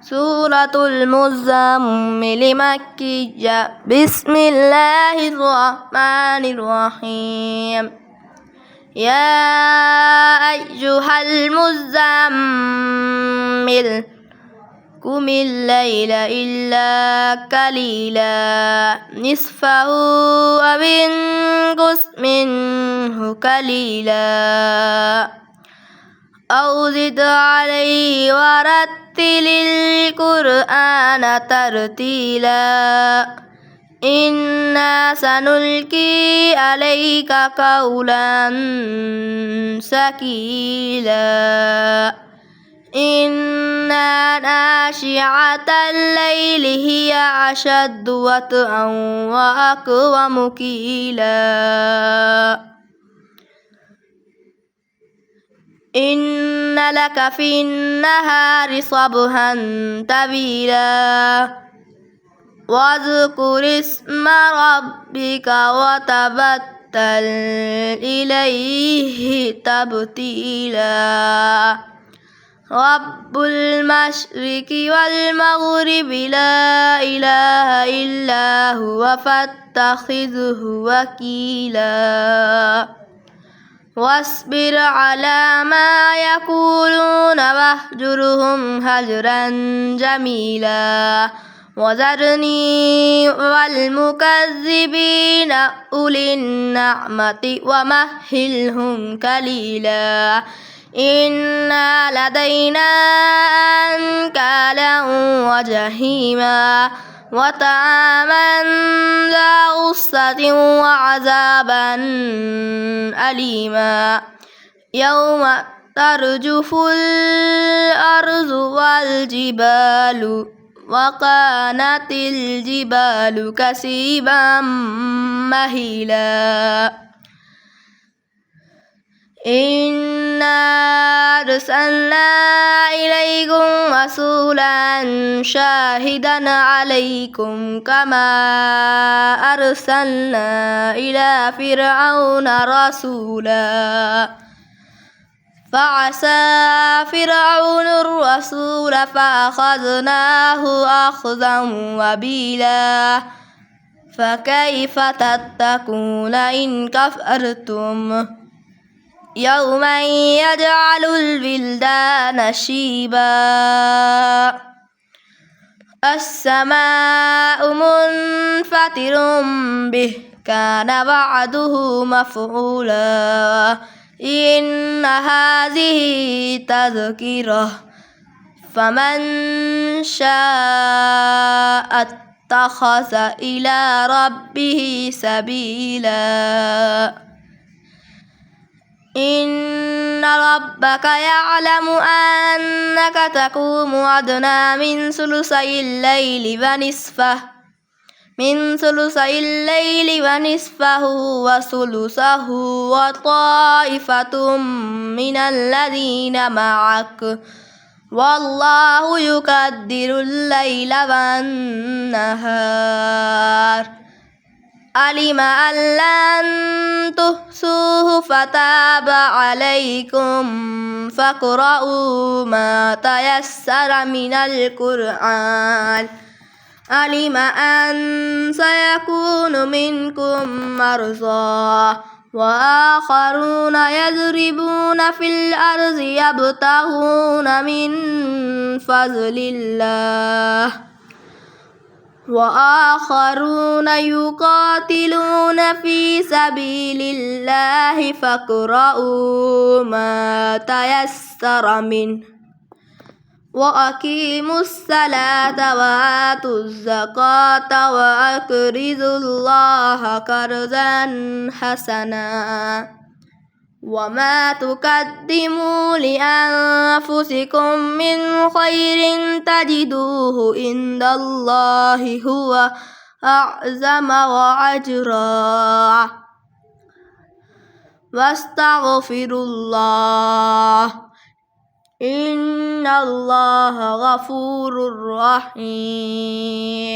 سورة المزمل مكية. بسم الله الرحمن الرحيم. يا أيها المزمل قم الليل إلا قليلا نصفه أو انقص منه قليلا أو زد عليه ورتل القرآن ترتيلا إنا سنلقي عليك قولا ثقيلا إن ناشئة الليل هي أشد وطئا وأقوم قيلا إن لك في النهار صبحا طويلا واذكر اسم ربك وتبتل إليه تبتيلا رب المشرق والمغرب لا إله إلا هو فاتخذه وكيلا واصبر على ما يقولون واهجرهم هجرا جميلا وذرني والمكذبين أولي النعمة ومهلهم قليلا إن لدينا أنكالا وجحيما وطعاما ذا غصة وعذابا أليما يوم ترجف الأرض والجبال وكانت الجبال كثيبا مهيلا إنا أرسلنا إليكم رسولا شاهدا عليكم كما أرسلنا إلى فرعون رسولا فعصى فرعون الرسول فأخذناه أخذا وبيلا فكيف تتقون إن كفرتم يوما يجعل الولدان شيبا السماء منفطر به كان وعده مفعولا إن هذه تذكرة فمن شاء اتخذ إلى ربه سبيلا إن ربك يعلم أنك تقوم أدنى من ثلثي الليل ونصفه وثلثه وطائفة من الذين معك والله يقدر الليل والنهار علم أن لن تحصوه فتاب عليكم فاقرؤوا ما تيسر من القرآن علم أن سيكون منكم مرضى وآخرون يضربون في الأرض يبتغون من فضل الله وآخرون يقاتلون في سبيل الله فاقرؤوا ما تيسر منه وأقيموا الصلاة وآتوا الزكاة وأقرضوا الله قرضا حسنا وما تقدموا لأنفسكم من خير تجدوه عند الله هو أعظم وأجرا واستغفروا الله إن الله غفور رحيم.